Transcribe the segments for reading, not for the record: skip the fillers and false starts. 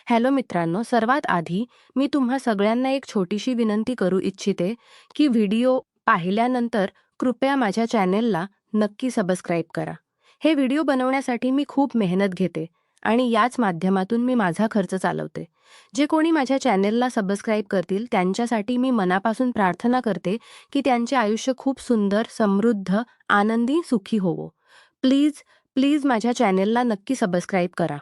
Hello मित्रांनो, सर्वात आधी मी तुम्हा सगळ्यांना एक छोटीशी विनंती करू इच्छिते की व्हिडिओ पाहिल्यानंतर कृपया माझ्या चॅनेलला नक्की सबस्क्राईब करा. हे व्हिडिओ बनवण्यासाठी मी खूप मेहनत घेते आणि याच माध्यमातून मी माझा खर्च चालवते. जे कोणी माझ्या चॅनेलला सबस्क्राईब करतील त्यांच्यासाठी मी मनापासून प्रार्थना करते की त्यांचे आयुष्य खूप सुंदर, समृद्ध, आनंदी, सुखी होवो. प्लीज प्लीज माझ्या चॅनेलला नक्की सबस्क्राईब करा.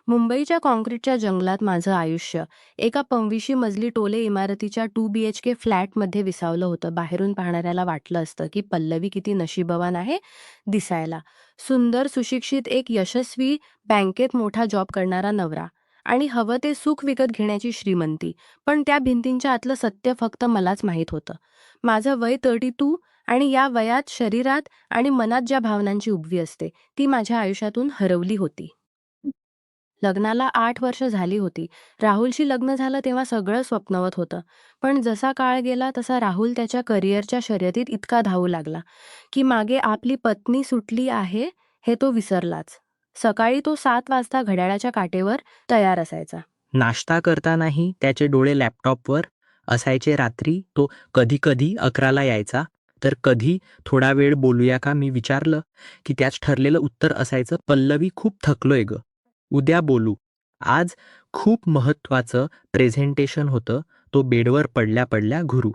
मुंबईच्या काँक्रीटच्या जंगलात माझं आयुष्य एका 25 मजली टोले इमारतीच्या 2 BHK फ्लॅटमध्ये विसावलं होतं. बाहेरून पाहणाऱ्याला वाटलं असतं की पल्लवी किती नशीबवान आहे दिसायला. सुंदर, सुशिक्षित, एक यशस्वी बँकेत मोठा जॉब करणारा नवरा आणि हवं ते सुख विकत घेण्याची श्रीमंती. पण त्या भिंतींच्या आतलं सत्य फक्त मलाच माहीत होतं. माझं वय 32 आणि या वयात शरीरात आणि मनात ज्या भावनांची उबवी असते ती माझ्या आयुष्यातून हरवली होती. लग्नाला 8 वर्ष झाली होती. राहुलशी लग्न झालं तेव्हा सगळं स्वप्नवत होतं. पण जसा काळ गेला तसा राहुल त्याच्या करिअरच्या शर्यतीत इतका धावू लागला, की मागे आपली पत्नी सुटली आहे हे तो विसरलाच. सकाळी तो 7 वाजता घड्याळाच्या काटेवर तयार असायचा. नाश्ता करतानाही त्याचे डोळे लॅपटॉपवर असायचे. रात्री तो कधी कधी 11ला यायचा, तर कधी थोडा वेळ बोलूया का मी विचारलं की त्याच ठरलेलं उत्तर असायचं, पल्लवी खूप थकलोय ग, उद्या बोलू. आज खूप महत्वाचं प्रेझेंटेशन होतं. तो बेडवर पडल्या पडल्या घुरू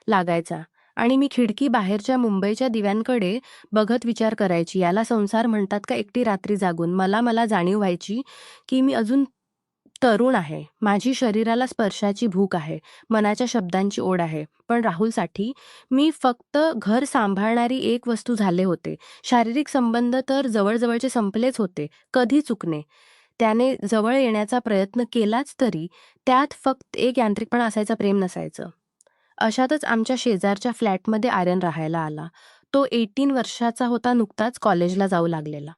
लागायचा आणि मी खिडकी बाहेरच्या मुंबईच्या दिव्यांकडे बघत विचार करायची, याला संसार म्हणतात का एकटी रात्री जागून? मला मला जाणीव व्हायची की मी अजून तरुण आहे. माझी शरीराला स्पर्शाची भूक आहे, मनाच्या शब्दांची ओढ आहे. पण राहुलसाठी मी फक्त घर सांभाळणारी एक वस्तू झाले होते. शारीरिक संबंध तर जवळजवळचे संपलेच होते. कधी चुकणे. त्याने जवळ येण्याचा प्रयत्न केलाच तरी त्यात फक्त एक यांत्रिकपणा असायचा, प्रेम नसायचं. अशातच आमच्या शेजारच्या फ्लॅटमध्ये आर्यन राहायला आला. तो 18 वर्षाचा होता, नुकताच कॉलेजला जाऊ लागलेला.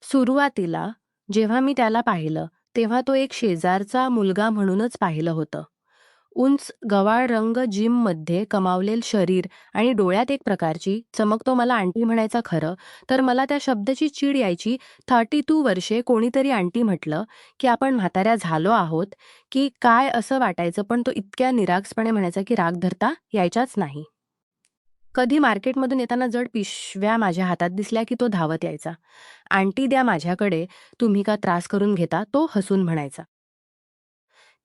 सुरुवातीला जेव्हा मी त्याला पाहिलं तेव्हा तो एक शेजारचा मुलगा म्हणूनच पाहिलं होतं. उंच, गव्हाळ रंग, जिममध्ये कमावलेलं शरीर आणि डोळ्यात एक प्रकारची चमक. तो मला आंटी म्हणायचा. खरं तर मला त्या शब्दाची चीड यायची. 32 वर्षे कोणीतरी आंटी म्हटलं की आपण म्हाताऱ्या झालो आहोत की काय असं वाटायचं. पण तो इतक्या निरागसपणे म्हणायचा की राग धरता यायचाच नाही. कधी मार्केटमधून येताना जड पिशव्या माझ्या हातात दिसल्या की तो धावत यायचा. आंटी द्या माझ्याकडे, तुम्ही का त्रास करून घेता? तो हसून म्हणायचा.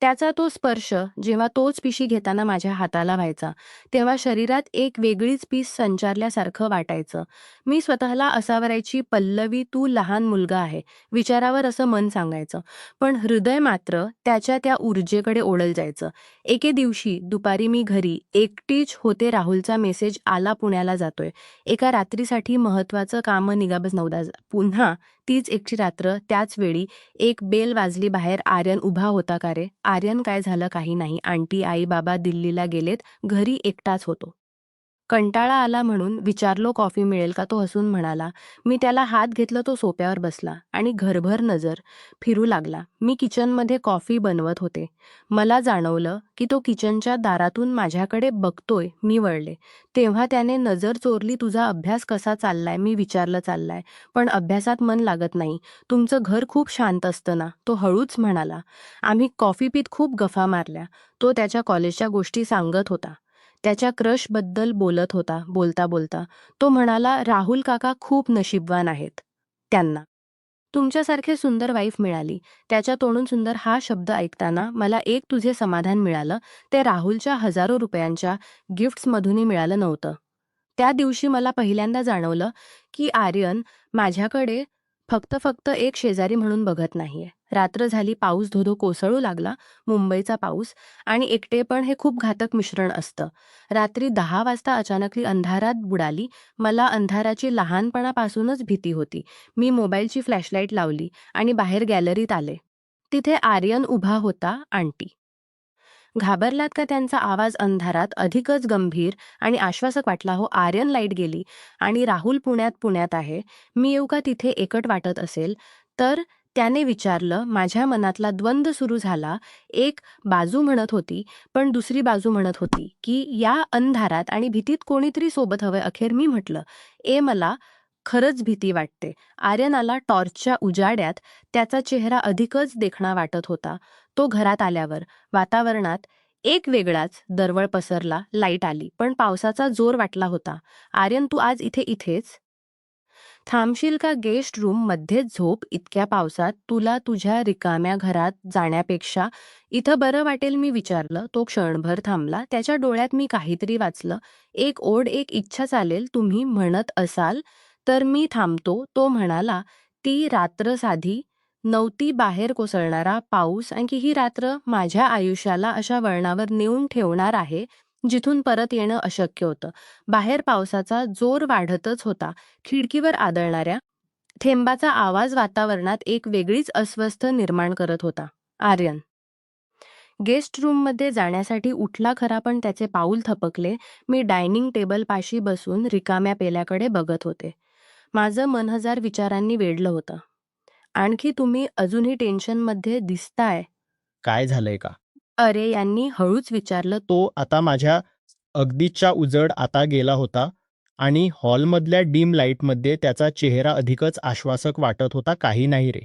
त्याचा तो स्पर्श जेव्हा तोच पिशी घेताना माझ्या हाताला व्हायचा तेव्हा शरीरात एक वेगळीच पीस संचारल्यासारखं वाटायचं. मी स्वतःला असावरायची, पल्लवी तू लहान मुलगा आहे, विचारावर असं मन सांगायचं. पण हृदय मात्र त्याच्या त्या ऊर्जेकडे ओढलं जायचं. एके दिवशी दुपारी मी घरी एकटीच होते. राहुलचा मेसेज आला, पुण्याला जातोय. एका रात्रीसाठी महत्वाचं काम निघाबस 9दा. पुन्हा तीच एकटी रात्र, त्याच वेळी. एक बेल वाजली बाहेर. आर्यन उभा होता. का रे आर्यन, काय झालं? काही नाही. आंटी, आई, बाबा दिल्लीला गेलेत, घरी एकटाच होतो. कंटाळा आला म्हणून विचारलो कॉफी मिळेल का? तो हसून म्हणाला. मी त्याला हात घेतलं. तो सोप्यावर बसला आणि घरभर नजर फिरू लागला. मी किचनमध्ये कॉफी बनवत होते. मला जाणवलं की तो किचनच्या दारातून माझ्याकडे बघतोय. मी वळले तेव्हा त्याने नजर चोरली. तुझा अभ्यास कसा चाललाय? मी विचारलं. चाललाय, पण अभ्यासात मन लागत नाही. तुमचं घर खूप शांत असतं ना? तो हळूच म्हणाला. आम्ही कॉफी पीत खूप गप्पा मारल्या. तो त्याच्या कॉलेजच्या गोष्टी सांगत होता, त्याच्या क्रशबद्दल बोलत होता. बोलता बोलता तो म्हणाला, राहुल काका खूप नशीबवान आहेत. त्यांना तुमच्यासारखे सुंदर वाईफ मिळाली. त्याच्या तोंडून सुंदर हा शब्द ऐकताना मला एक तुझे समाधान मिळालं. ते राहुलच्या हजारो रुपयांच्या गिफ्ट्समधूनही मिळालं नव्हतं. त्या दिवशी मला पहिल्यांदा जाणवलं की आर्यन माझ्याकडे फक्त फक्त एक शेजारी म्हणून बघत नाहीये. रात्र झाली. पाऊस धोधो कोसळू लागला. मुंबईचा पाऊस आणि एकटेपण हे खूप घातक मिश्रण असतं. रात्री 10 वाजता अचानकली अंधारात बुडाली. मला अंधाराची लहानपणापासूनच भीती होती. मी मोबाईलची फ्लॅशलाईट लावली आणि बाहेर गॅलरीत आले. तिथे आर्यन उभा होता. आंटी. घाबरलात का? त्यांचा आवाज अंधारात अधिकच गंभीर आणि आश्वासक वाटला. हो. आर्यन, लाईट गेली आणि राहुल पुण्यात पुण्यात आहे. मी येऊ का तिथे? एकट वाटत असेल तर? त्याने विचारलं. माझ्या मनातला द्वंद्व सुरू झाला. एक बाजू म्हणत होती, पण दुसरी बाजू म्हणत होती की या अंधारात आणि भीतीत कोणीतरी सोबत हवंय. अखेर मी म्हटलं, मला खरंच भीती वाटते. आर्यन आला टॉर्चच्या उजाड्यात. त्याचा चेहरा अधिकच देखणा वाटत होता. तो घरात आल्यावर वातावरणात एक वेगळाच दरवळ पसरला. लाईट आली, पण पावसाचा जोर वाटला होता. आर्यन, तू आज इथेच थांबशील का? गेस्ट रूम मध्येच झोप. इतक्या पावसात तुला तुझ्या रिकाम्या घरात जाण्यापेक्षा इथं बरं वाटेल, मी विचारलं. तो क्षणभर थांबला. त्याच्या डोळ्यात मी काहीतरी वाचलं. एक ओढ, एक इच्छा. चालेल, तुम्ही म्हणत असाल तर मी थांबतो. तो म्हणाला. ती रात्र साधी नव्हती. बाहेर कोसळणारा पाऊस, आणखी ही रात्र माझ्या आयुष्याला अशा वळणावर नेऊन ठेवणार आहे जिथून परत येणं अशक्य होतं. बाहेर पावसाचा जोर वाढतच होता. खिडकीवर आदळणाऱ्या थेंबाचा आवाज वातावरणात एक वेगळीच अस्वस्थ निर्माण करत होता. आर्यन गेस्ट रूममध्ये जाण्यासाठी उठला खरा, पण त्याचे पाऊल थपकले. मी डायनिंग टेबल पाशी बसून रिकाम्या पेल्याकडे बघत होते. माझं मन हजार विचारांनी वेढलं होतं. आणखी तुम्ही अजूनही टेन्शनमध्ये दिसताय. काय झालंय का? अरे यांनी हळूच विचारलं. तो आता माझ्या अगदीच्या उजड आता गेला होता आणि हॉलमधल्या डीम लाईटमध्ये त्याचा चेहरा अधिकच आश्वासक वाटत होता. काही नाही रे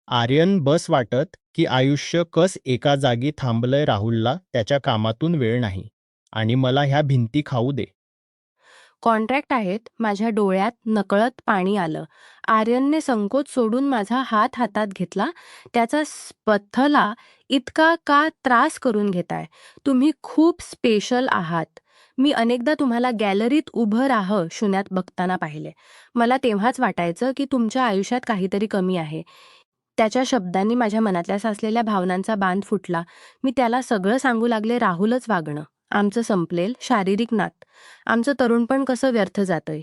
आर्यन, बस वाटत की आयुष्य कस एका जागी थांबलंय. राहुलला त्याच्या कामातून वेळ नाही आणि मला ह्या भिंती खाऊ दे. कॉन्ट्रॅक्ट आहेत. माझ्या डोळ्यात नकळत पाणी आलं. आर्यनने संकोच सोडून माझा हात हातात घेतला. त्याचा स्पथला. इतका का त्रास करून घेताय? तुम्ही खूप स्पेशल आहात. मी अनेकदा तुम्हाला गॅलरीत उभं शून्यात बघताना पाहिले. मला तेव्हाच वाटायचं की तुमच्या आयुष्यात काहीतरी कमी आहे. त्याच्या शब्दांनी माझ्या मनातल्या साचलेल्या भावनांचा बांध फुटला. मी त्याला सगळं सांगू लागले. राहुलच वागणं आमचं संपलेल. शारीरिक नात. आमचं तरुणपण कसं व्यर्थ जातंय.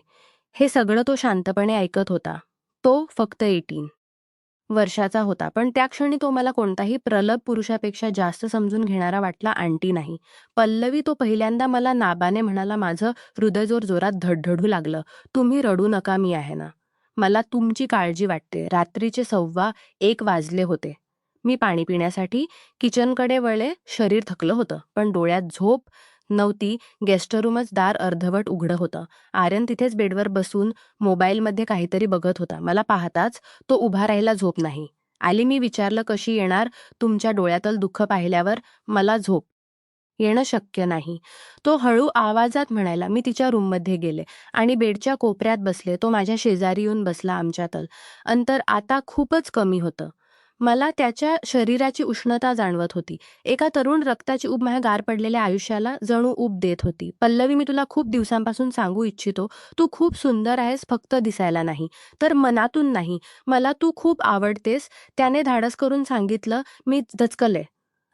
हे सगळं तो शांतपणे ऐकत होता. तो फक्त 18 वर्षाचा होता, पण त्या क्षणी तो मला कोणताही प्रलभ पुरुषापेक्षा जास्त समजून घेणारा वाटला. आंटी नाही, पल्लवी. तो पहिल्यांदा मला नाबाने म्हणाला. माझं हृदय जोरात धडधडू लागलं. तुम्ही रडू नका, मी आहे ना. मला तुमची काळजी वाटते. रात्रीचे 1:15 वाजले होते. मी पाणी पिण्यासाठी किचनकडे वळले. शरीर थकलं होतं, पण डोळ्यात झोप नव्हती. गेस्ट रूमच दार अर्धवट उघडं होतं. आर्यन तिथेच बेडवर बसून मोबाईलमध्ये काहीतरी बघत होता. मला पाहताच तो उभा राहिला. झोप नाही आली. मी विचारलं, कशी येणार? तुमच्या डोळ्यातलं दुःख पाहिल्यावर मला झोप येणं शक्य नाही, तो हळू आवाजात म्हणाला. मी तिच्या रूममध्ये गेले आणि बेडच्या कोपऱ्यात बसले. तो माझ्या शेजारी येऊन बसला. आमच्यातलं अंतर आता खूपच कमी होतं. मला त्याच्या शरीराची उष्णता जाणवत होती. एका तरुण रक्ताची ऊब माझ्या गार पडलेल्या आयुष्याला जणू ऊब देत होती. पल्लवी, मी तुला खूप दिवसांपासून सांगू इच्छितो. तू खूप सुंदर आहेस, फक्त दिसायला नाही तर मनातून नाही. मला तू खूप आवडतेस. त्याने धाडस करून सांगितलं. मी दचकले.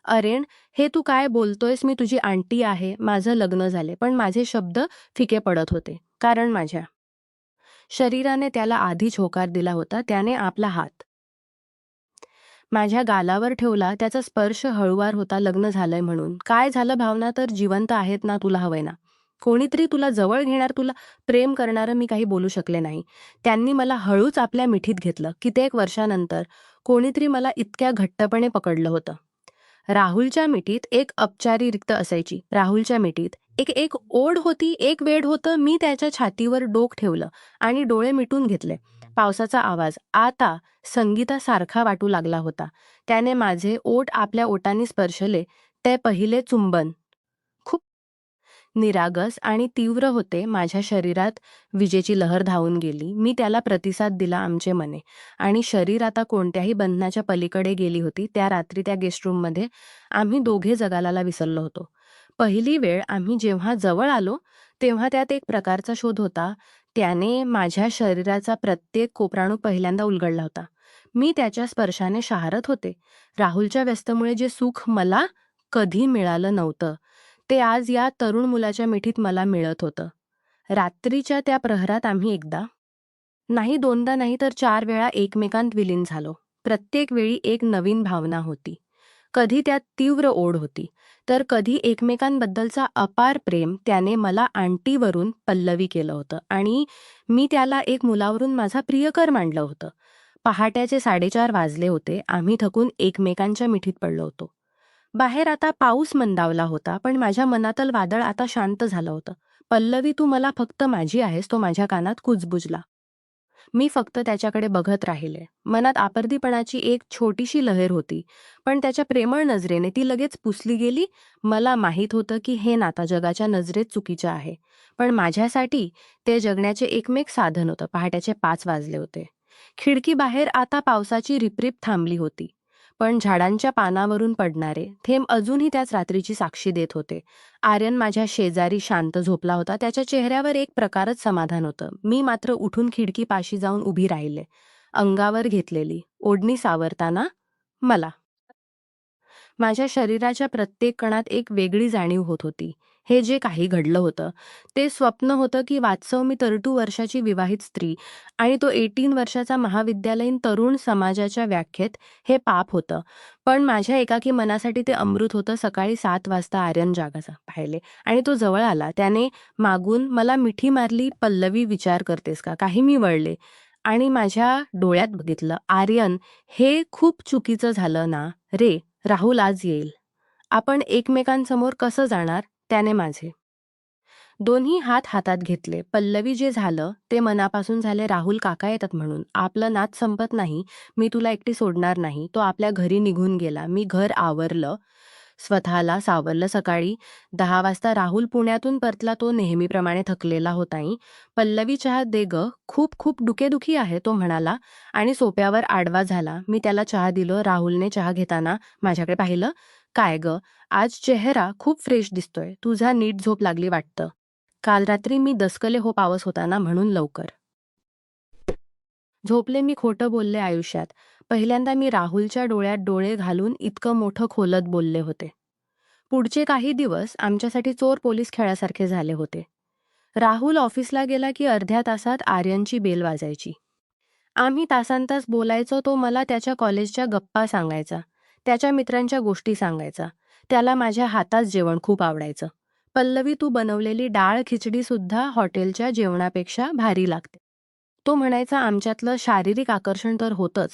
अरेन, हे तू काय बोलतोयस? मी तुझी आंटी आहे. माझं लग्न झाले. पण माझे शब्द फिके पडत होते, कारण माझ्या शरीराने त्याला आधीच होकार दिला होता. त्याने आपला हात माझ्या गालावर ठेवला. त्याचा स्पर्श हळूवार होता. लग्न झालंय म्हणून. काय झालं? भावना तर जिवंत आहेत ना. तुला हवंय ना कोणीतरी तुला जवळ घेणार, तुला प्रेम करणारं. मी काही बोलू शकले नाही. त्यांनी मला हळूच आपल्या मिठीत घेतलं. कित्येक वर्षानंतर कोणीतरी मला इतक्या घट्टपणे पकडलं होतं. राहुलच्या मिठीत एक अपचारी रिक्त असायची. राहुलच्या मिठीत एक एक ओढ होती, एक वेड होतं. मी त्याच्या छातीवर डोक ठेवलं आणि डोळे मिटून घेतले. पावसाचा आवाज आता संगीतासारखा वाटू लागला होता. त्याने माझे ओठ आपल्या ओठांनी स्पर्शले. ते पहिले चुंबन खूप निरागस आणि तीव्र होते. माझ्या शरीरात विजेची लहर धावून गेली. मी त्याला प्रतिसाद दिला. आमचे मने आणि शरीर आता कोणत्याही बंधनाच्या पलीकडे गेली होती. त्या रात्री त्या गेस्ट रूममध्ये आम्ही दोघे जगाला विसरलो होतो. पहिली वेळ आम्ही जेव्हा जवळ आलो तेव्हा त्यात एक प्रकारचा शोध होता. त्याने माझ्या शरीराचा प्रत्येक कोपराणू पहिल्यांदा उलगडला होता. मी त्याच्या स्पर्शाने शहारत होते. राहुलच्या व्यस्तमुळे जे सुख मला कधी मिळालं नव्हतं, ते आज या तरुण मुलाच्या मिठीत मला मिळत होतं. रात्रीच्या त्या प्रहरात आम्ही एकदा नाही, दोनदा नाही, तर 4 वेळा एकमेकांत विलीन झालो. प्रत्येक वेळी एक नवीन भावना होती. कधी त्यात तीव्र ओढ होती, तर कधी एकमेकांबद्दलचा अपार प्रेम. त्याने मला आंटीवरून पल्लवी केलं होतं आणि मी त्याला एक मुलावरून माझा प्रियकर मांडलं होतं. पहाट्याचे 4:30 वाजले होते. आम्ही थकून एकमेकांच्या मिठीत पडलो होतो. बाहेर आता पाऊस मंदावला होता, पण माझ्या मनातलं वादळ आता शांत झालं होतं. पल्लवी, तू मला फक्त माझी आहेस, तो माझ्या कानात कुजबुजला. मी फक्त त्याच्याकडे बघत राहिले. मनात आपर्दीपणाची एक छोटीशी लहर होती, पण त्याच्या प्रेमळ नजरेने ती लगेच पुसली गेली. मला माहीत होतं की हे नातं जगाच्या नजरेत चुकीचं आहे, पण माझ्यासाठी ते जगण्याचे एकमेक साधन होतं. पहाटेचे 5 वाजले होते. खिडकीबाहेर आता पावसाची रिपरिप थांबली होती, पण झाडांच्या पानावरून पडणारे थेंब अजूनही त्याच रात्रीची साक्षी देत होते. आर्यन माझ्या शेजारी शांत झोपला होता. त्याच्या चेहऱ्यावर एक प्रकारच समाधान होतं. मी मात्र उठून खिडकीपाशी जाऊन उभी राहिले. अंगावर घेतलेली ओढणी सावरताना मला माझ्या शरीराच्या प्रत्येक कणात एक वेगळी जाणीव होत होती. हे जे काही घडलं होतं ते स्वप्न होतं की वास्तव? मी 32 वर्षाची विवाहित स्त्री आणि तो 18 वर्षाचा महाविद्यालयीन तरुण समाजाच्या व्याख्येत हे पाप होतं. पण माझ्या एकाकी मनासाठी ते अमृत होतं. सकाळी 7 वाजता आर्यन जागाचा पाहिले आणि तो जवळ आला. त्याने मागून मला मिठी मारली. पल्लवी, विचार करतेस का? काही. मी वळले आणि माझ्या डोळ्यात बघितलं. आर्यन, हे खूप चुकीचं झालं ना रे. राहुल आज येईल. आपण एकमेकांसमोर कसं जाणार? त्याने माझे दोन्ही हात हातात घेतले. पल्लवी, जे झालं ते मनापासून झाले. राहुल काका येतात म्हणून आपलं नात संपत नाही. मी तुला एकटी सोडणार नाही. तो आपल्या घरी निघून गेला. मी घर आवरलं, स्वतःला सावरलं. सकाळी 10 वाजता राहुल पुण्यातून परतला. तो नेहमीप्रमाणे थकलेला होताही. पल्लवी, चहा दे ग, खूप खूप डोकेदुखी आहे, तो म्हणाला आणि सोप्यावर आडवा झाला. मी त्याला चहा दिलो. राहुलने चहा घेताना माझ्याकडे पाहिलं. काय ग, आज चेहरा खूप फ्रेश दिसतोय. तुझा नीट झोप लागली वाटतं. काल रात्री मी दसकले हो, पावस होता ना म्हणून लवकर झोपले. मी खोटं बोलले आयुष्यात. पहिल्यांदा मी राहुलच्या डोळ्यात डोळे घालून इतकं मोठं खोलत बोलले होते. पुढचे काही दिवस आमच्यासाठी चोर पोलीस खेळासारखे झाले होते. राहुल ऑफिसला गेला की अर्ध्या तासात आर्यनची बेल वाजायची. आम्ही तासनतास बोलायचो. तो मला त्याच्या कॉलेजच्या गप्पा सांगायचा, त्याच्या मित्रांच्या गोष्टी सांगायचा. त्याला माझ्या हातात जेवण खूप आवडायचं. पल्लवी, तू बनवलेली डाळ खिचडी सुद्धा हॉटेलच्या जेवणापेक्षा भारी लागते. तो म्हणायचा. आमच्यातलं शारीरिक आकर्षण तर होतंच,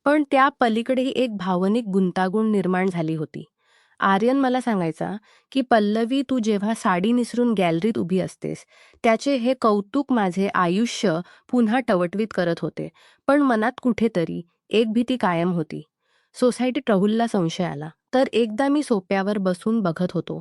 पण त्या पलीकडेही एक भावनिक गुंतागुंत निर्माण झाली होती. आर्यन मला सांगायचा की पल्लवी, तू जेव्हा साडी निसरून गॅलरीत उभी असतेस त्याचे हे कौतुक माझे आयुष्य पुन्हा टवटवीत करत होते. पण मनात कुठेतरी एक भीती कायम होती. सोसायटीत राहुलला संशय आला तर एकदा मी सोफ्यावर बसून बघत होतो,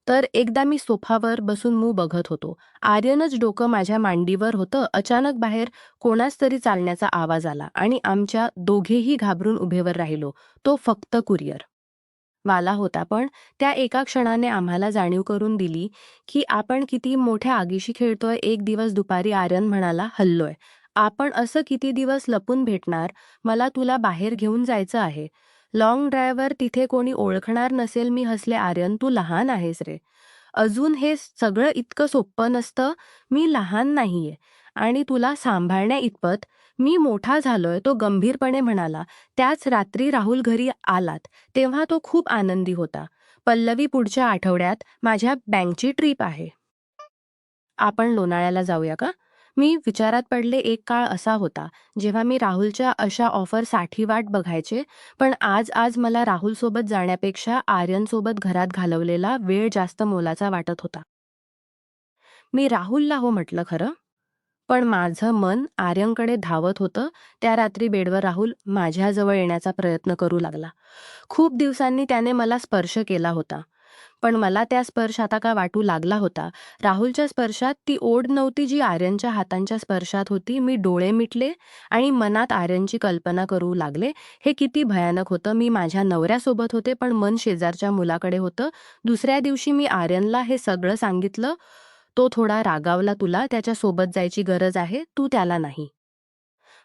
तर एकदा मी सोफावर बसून बघत होतो. आर्यनच डोकं माझ्या मांडीवर होतं. अचानक बाहेर कोणाच तरी चालण्याचा आवाज आला आणि आमच्या दोघेही घाबरून उभेवर राहिलो. तो फक्त कुरिअर वाला होता, पण त्या एका क्षणाने आम्हाला जाणीव करून दिली की आपण किती मोठ्या आगीशी खेळतोय. एक दिवस दुपारी आर्यन म्हणाला, हल्लोय. आपण असं किती दिवस लपून भेटणार? मला तुला बाहेर घेऊन जायचं आहे. लॉंग ड्राईव्हवर, तिथे कोणी ओळखणार नसेल. मी हसले. आर्यन, तू लहान आहेस रे. अजून हे सगळं इतकं सोपं नसतं. मी लहान नाहीये आणि तुला सांभाळण्या इतपत मी मोठा झालोय. तो गंभीरपणे म्हणाला. त्याच रात्री राहुल घरी आलात तेव्हा तो खूप आनंदी होता. पल्लवी, पुढच्या आठवड्यात माझ्या बँकची ट्रिप आहे. आपण लोणाळ्याला जाऊया का? मी विचारात पडले. एक काळ असा होता जेव्हा मी राहुलच्या अशा ऑफरसाठी वाट बघायचे, पण आज मला राहुलसोबत जाण्यापेक्षा आर्यनसोबत घरात घालवलेला वेळ जास्त मोलाचा वाटत होता. मी राहुलला हो म्हटलं खरं, पण माझं मन आर्यनकडे धावत होतं. त्या रात्री बेडवर राहुल माझ्याजवळ येण्याचा प्रयत्न करू लागला. खूप दिवसांनी त्याने मला स्पर्श केला होता, पण मला त्या स्पर्श आता का वाटू लागला होता. राहुलच्या स्पर्शात ती ओढ नव्हती जी आर्यनच्या हातांच्या स्पर्शात होती. मी डोळे मिटले आणि मनात आर्यनची कल्पना करू लागले. हे किती भयानक होतं. मी माझ्या नवऱ्यासोबत होते, पण मन शेजारच्या मुलाकडे होतं. दुसऱ्या दिवशी मी आर्यनला हे सगळं सांगितलं. तो थोडा रागावला. तुला त्याच्यासोबत जायची गरज आहे, तू त्याला नाही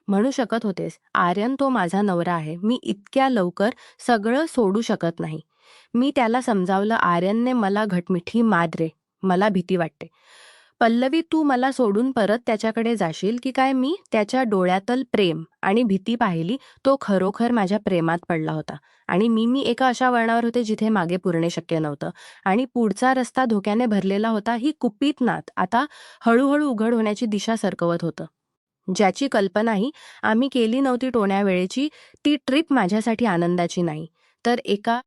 म्हणू शकत होतेस. आर्यन, तो माझा नवरा आहे. मी इतक्या लवकर सगळं सोडू शकत नाही. मी त्याला समजावलं. आर्यनने मला घटमिठी मार रे, मला भीती वाटते. पल्लवी, तू मला सोडून परत त्याच्याकडे जाशील की काय? मी त्याच्या डोळ्यातल प्रेम आणि भीती पाहिली. तो खरोखर माझ्या प्रेमात पडला होता आणि मी एका अशा वळणावर होते जिथे मागे पुरणे शक्य नव्हतं आणि पुढचा रस्ता धोक्याने भरलेला होता. ही कुपित नात आता हळूहळू उघड होण्याची दिशा सरकवत होतं, ज्याची कल्पनाही आम्ही केली नव्हती. टोण्यावेळेची ती ट्रिप माझ्यासाठी आनंदाची नाही, तर एका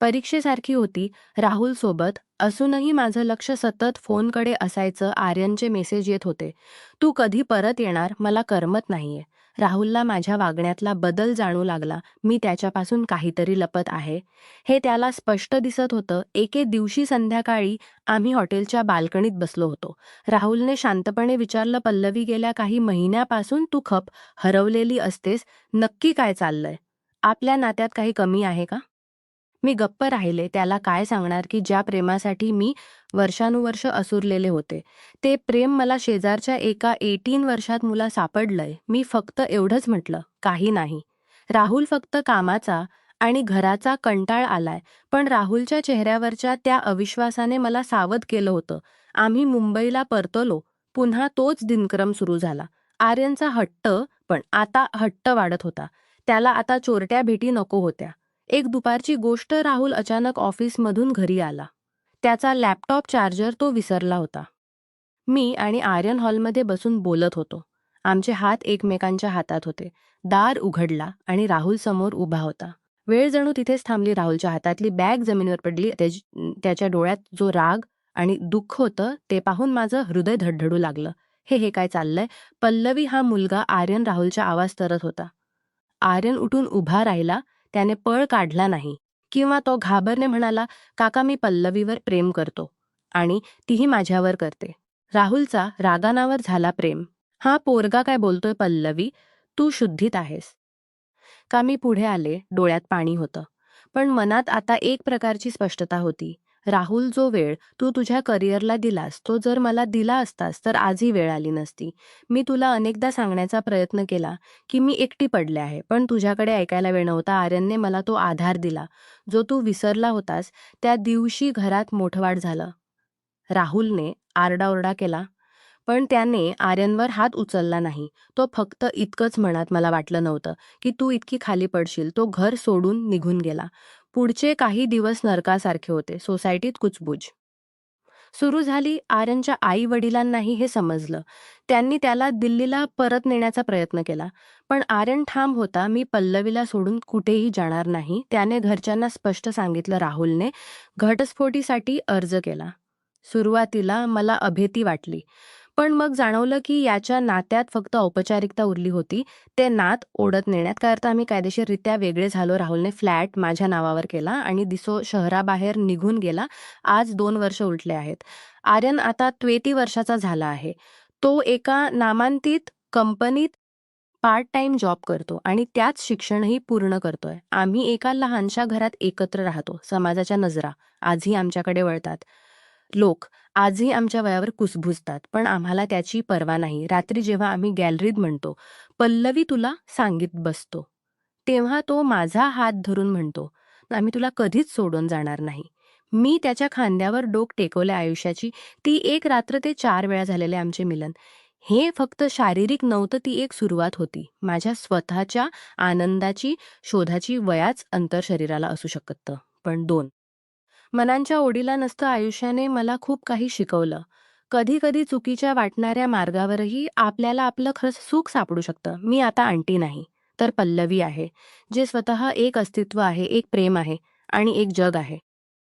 परीक्षेसारखी होती. राहुलसोबत असूनही माझं लक्ष सतत फोनकडे असायचं. आर्यनचे मेसेज येत होते, तू कधी परत येणार, मला करमत नाहीये. राहुलला माझ्या वागण्यातला बदल जाणू लागला. मी त्याच्यापासून काहीतरी लपत आहे हे त्याला स्पष्ट दिसत होतं. एके दिवशी संध्याकाळी आम्ही हॉटेलच्या बाल्कनीत बसलो होतो. राहुलने शांतपणे विचारलं, पल्लवी, गेल्या काही महिन्यापासून तू हरवलेली असतेस. नक्की काय चाललंय? आपल्या नात्यात काही कमी आहे का? मी गप्प राहिले. त्याला काय सांगणार की ज्या प्रेमासाठी मी वर्षानुवर्ष असुरलेले होते, ते प्रेम मला शेजारच्या एका 18 वर्षात मुला सापडलंय. मी फक्त एवढंच म्हटलं, काही नाही. राहुल फक्त कामाचा आणि घराचा कंटाळ आलाय. पण राहुलच्या चेहऱ्यावरच्या त्या अविश्वासाने मला सावध केलं होतं. आम्ही मुंबईला परतलो. पुन्हा तोच दिनक्रम सुरू झाला. आर्यनचा हट्ट, पण आता हट्ट वाढत होता. त्याला आता चोरट्या भेटी नको होत्या. एक दुपारची गोष्ट, राहुल अचानक ऑफिसमधून घरी आला. त्याचा लॅपटॉप चार्जर तो विसरला होता. मी आणि आर्यन हॉलमध्ये बसून बोलत होतो. आमचे हात एकमेकांच्या हातात होते. दार उघडला आणि राहुल समोर उभा होता. वेळ जणू तिथेच थांबली. राहुलच्या हातातली बॅग जमिनीवर पडली. त्याच्या डोळ्यात जो राग आणि दुःख होतं ते पाहून माझं हृदय धडधडू लागलं. हे काय चाललंय? पल्लवी हा मुलगा, आर्यन राहुलचा आवाज तरत होता. आर्यन उठून उभा राहिला. त्याने पळ काढला नाही किंवा तो घाबरणे म्हणाला, काका, मी पल्लवीवर प्रेम करतो आणि तीही माझ्यावर करते. राहुलचा रागानावर झाला प्रेम. हा पोरगा काय बोलतोय पल्लवी? तू शुद्धीत आहेस का? मी पुढे आले. डोळ्यात पाणी होतं. पण मनात आता एक प्रकारची स्पष्टता होती. राहुल, जो वेळ तू तुझ्या करिअरला दिलास, तो जर मला दिला असतास तर आजही वेळ आली नसती. मी तुला अनेकदा सांगण्याचा प्रयत्न केला की मी एकटी पडले आहे, पण तुझ्याकडे ऐकायला वेळ नव्हता. आर्यनने मला तो आधार दिला जो तू विसरला होतास. त्या दिवशी घरात मोठवाड झालं. राहुलने आरडाओरडा केला, पण त्याने आर्यनवर हात उचलला नाही. तो फक्त इतकंच म्हणत, मला वाटलं नव्हतं की तू इतकी खाली पडशील. तो घर सोडून निघून गेला. पुढचे काही दिवस नरकासारखे होते. सोसायटीत कुचबुज सुरू झाली. आर्यनच्या आई वडिलांनाही हे समजलं. त्यांनी त्याला दिल्लीला परत नेण्याचा प्रयत्न केला. पण आर्यन ठाम होता, मी पल्लवीला सोडून कुठेही जाणार नाही. त्याने घरच्यांना स्पष्ट सांगितलं. राहुलने घटस्फोटीसाठी अर्ज केला. सुरुवातीला मला अभेती वाटली, पण मग जाणवलं की याच्या नात्यात फक्त औपचारिकता उरली होती. ते नात ओढत नेण्यात करता आम्ही कायदेशीररित्या वेगळे झालो. राहुलने फ्लॅट माझ्या नावावर केला आणि दिसो शहराबाहेर निघून गेला. आज 2 वर्ष उलटले आहेत. आर्यन आता 23 वर्षाचा झाला आहे. तो एका नामांकित कंपनीत पार्ट टाइम जॉब करतो आणि त्याच शिक्षणही पूर्ण करतोय. आम्ही एका लहानशा घरात एकत्र राहतो. समाजाच्या नजरा आजही आमच्याकडे वळतात. लोक आजही आमच्या वयावर कुजबुजतात, पण आम्हाला त्याची पर्वा नाही. रात्री जेव्हा आम्ही गॅलरीत म्हणतो, पल्लवी, तुला सांगीत बसतो, तेव्हा तो माझा हात धरून म्हणतो, आम्ही तुला कधीच सोडून जाणार नाही. मी त्याच्या खांद्यावर डोक टेकवल्या आयुष्याची. ती एक रात्र, ते 4 वेळा झालेले आमचे मिलन. हे फक्त शारीरिक नव्हतं, ती एक सुरुवात होती माझ्या स्वतःच्या आनंदाची शोधाची. वयाच अंतर शरीराला असू शकतं, पण 2 मनांच्या ओढीला नसतं. आयुष्याने मला खूप काही शिकवलं. कधी कधी चुकीच्या वाटणाऱ्या मार्गावरही आपल्याला आपलं खरं सुख सापडू शकतं. मी आता आंटी नाही, तर पल्लवी आहे, जे स्वतः एक अस्तित्व आहे, एक प्रेम आहे आणि एक जग आहे.